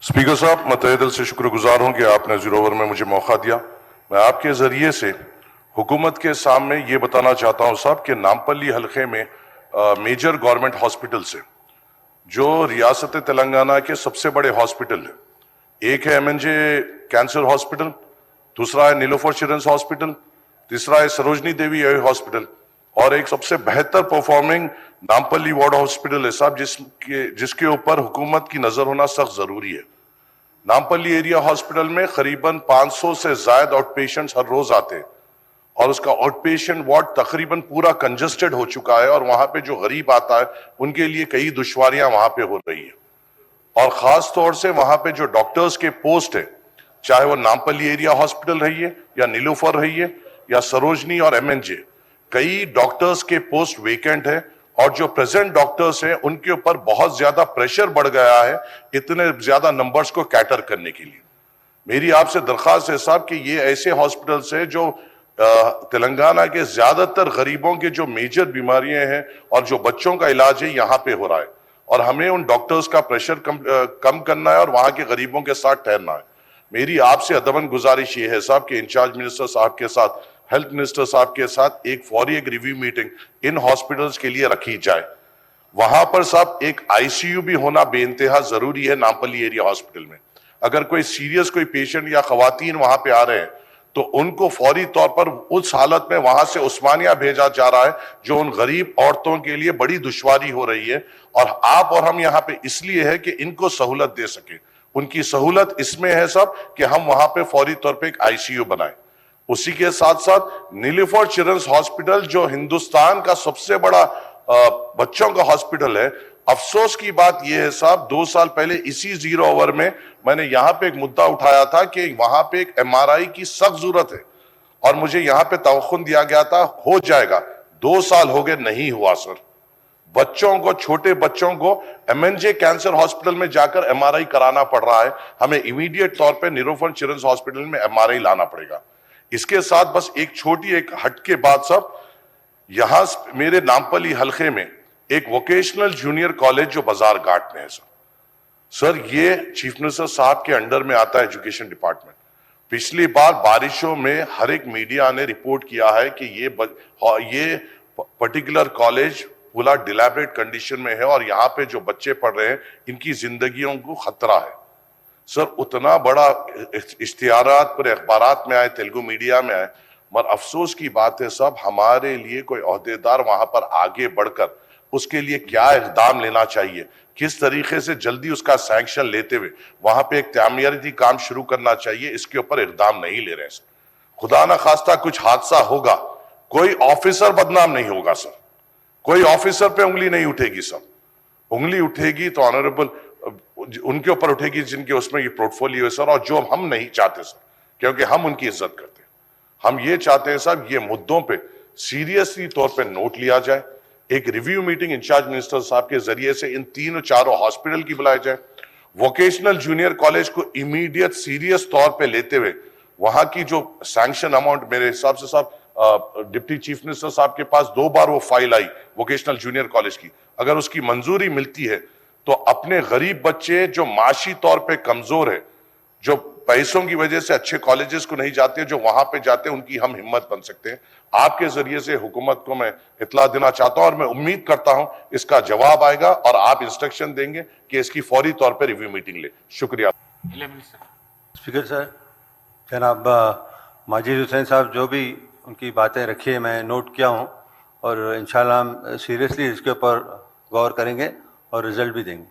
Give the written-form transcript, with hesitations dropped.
Speaker साहब, मैं तहे दिल से शुक्रगुजार हूं कि आपने ज़ीरो ओवर में मुझे मौका दिया। मैं आपके ज़रिए से हुकूमत के सामने ये बताना चाहता हूं साहब कि नामपल्ली हलके में मेजर गवर्नमेंट हॉस्पिटल से जो रियासत तेलंगाना के सबसे बड़े हॉस्पिटल है, एक है MNJ कैंसर हॉस्पिटल, दूसरा है नीलोफर चिल्ड्रंस हॉस्पिटल, तीसरा है सरोजनी देवी आई हॉस्पिटल और एक सबसे बेहतर परफॉर्मिंग नामपल्ली वार्ड हॉस्पिटल है साहब, जिसके ऊपर हुकूमत की नजर होना सख्त जरूरी है। नामपल्ली एरिया हॉस्पिटल में करीबन 500 से ज्यादा आउट पेशेंट्स हर रोज आते हैं और उसका आउट पेशेंट वार्ड तकरीबन पूरा कंजस्टेड हो चुका है और वहां पे जो गरीब आता है उनके लिए कई दुश्वारियां वहां पे हो रही है। और खास तौर से वहां पे जो डॉक्टर्स के पोस्ट है, चाहे वो नामपल्ली एरिया हॉस्पिटल रही है या नीलोफर रही है या सरोजनी और MNJ, कई डॉक्टर्स के पोस्ट वेकेंट है और जो प्रेजेंट डॉक्टर्स हैं उनके ऊपर बहुत ज्यादा प्रेशर बढ़ गया है इतने ज्यादा नंबर्स को कैटर करने के लिए। मेरी आपसे दरख्वास्त है साहब कि ये ऐसे हॉस्पिटल्स है जो तेलंगाना के ज्यादातर गरीबों के जो मेजर बीमारियां हैं और जो बच्चों का इलाज है यहाँ पे हो रहा है और हमें उन डॉक्टर्स का प्रेशर कम करना है और वहां के गरीबों के साथ ठहरना है। मेरी आपसे अदबन गुजारिश ये है साहब कि इंचार्ज मिनिस्टर साहब के साथ, हेल्थ मिनिस्टर साहब के साथ एक रिव्यू मीटिंग इन हॉस्पिटल्स के लिए रखी जाए। वहां पर साहब एक ICU भी होना बेइंतहा जरूरी है नामपल्ली एरिया हॉस्पिटल में। अगर कोई सीरियस कोई पेशेंट या खवातीन वहां पे आ रहे हैं तो उनको फौरी तौर पर उस हालत में वहां से उस्मानिया भेजा जा रहा है जो उन गरीब औरतों के लिए बड़ी दुश्वारी हो रही है और आप और हम यहाँ पे इसलिए है कि इनको सहूलत दे सके। उनकी सहूलत इसमें है साहब कि हम वहां पे फौरी तौर पे एक ICU बनाए। उसी के साथ साथ नीलोफर चिल्ड्रंस हॉस्पिटल जो हिंदुस्तान का सबसे बड़ा बच्चों का हॉस्पिटल है, अफसोस की बात यह है साहब 2 साल पहले इसी ज़ीरो ओवर में मैंने यहां पे एक मुद्दा उठाया था कि वहां पे एक MRI की सख्त जरूरत है और मुझे यहां पे तवक्कुन दिया गया था हो जाएगा। 2 साल हो गए, नहीं हुआ सर। बच्चों को, छोटे बच्चों को MNJ कैंसर हॉस्पिटल में जाकर MRI कराना पड़ रहा है। हमें इमीडिएट तौर पर नीलोफर चिल्ड्रंस हॉस्पिटल में MRI लाना पड़ेगा। इसके साथ बस एक छोटी एक हट के बाद सब, यहां मेरे नामपल्ली हलके में एक वोकेशनल जूनियर कॉलेज जो बाजार घाट में है सर, ये चीफ मिनिस्टर साहब के अंडर में आता है एजुकेशन डिपार्टमेंट। पिछली बार बारिशों में हर एक मीडिया ने रिपोर्ट किया है कि ये पर्टिकुलर कॉलेज पूरा डिलैबरेट कंडीशन में है और यहाँ पे जो बच्चे पढ़ रहे हैं इनकी जिंदगियों को खतरा है सर। उतना बड़ा इश्तिहारात पर अखबारात में आए, तेलुगु मीडिया में आए, मगर अफसोस की बात है साहब हमारे लिए कोई ओहदेदार वहां पर आगे बढ़कर उसके लिए क्या इक़दाम लेना चाहिए, किस तरीके से जल्दी उसका सैंक्शन लेते हुए वहां पे एक तामीराती काम शुरू करना चाहिए, इसके ऊपर इक़दाम नहीं ले रहे सर। खुदा ना खास्ता कुछ हादसा होगा, कोई ऑफिसर बदनाम नहीं होगा सर, कोई ऑफिसर पे उंगली नहीं उठेगी सर। उंगली उठेगी तो ऑनरेबल उनके ऊपर उठेगी जिनके उसमें ये पोर्टफोलियो है सर, और जो हम नहीं चाहते सर, क्योंकि हम उनकी इज्जत करते हैं। हम ये चाहते हैं साहब ये मुद्दों पे सीरियसली तौर पे नोट लिया जाए, एक रिव्यू मीटिंग इंचार्ज मिनिस्टर साहब के जरिए से इन 3-4 हॉस्पिटल की बुलाई जाए, वोकेशनल जूनियर कॉलेज को इमीडिएट सीरियस तौर पे लेते हुए वहां की जो सैंक्शन अमाउंट, मेरे हिसाब से साहब डिप्टी चीफ मिनिस्टर साहब के पास 2 बार वो फाइल आई वोकेशनल जूनियर कॉलेज की, अगर उसकी मंजूरी मिलती है तो अपने गरीब बच्चे जो माशी तौर पे कमजोर है, जो पैसों की वजह से अच्छे कॉलेजेस को नहीं जाते, जो वहां पे जाते हैं, उनकी हम हिम्मत बन सकते हैं। आपके जरिए से हुकूमत को मैं इत्तला देना चाहता हूं और मैं उम्मीद करता हूं इसका जवाब आएगा और आप इंस्ट्रक्शन देंगे कि इसकी फौरी तौर पे रिव्यू मीटिंग ले। शुक्रिया। स्पीकर सर, जनाब माजिद हुसैन साहब जो भी उनकी बातें रखी है मैं नोट किया हूं और इंशाल्लाह हम सीरियसली इसके ऊपर गौर करेंगे और रिजल्ट भी देंगे।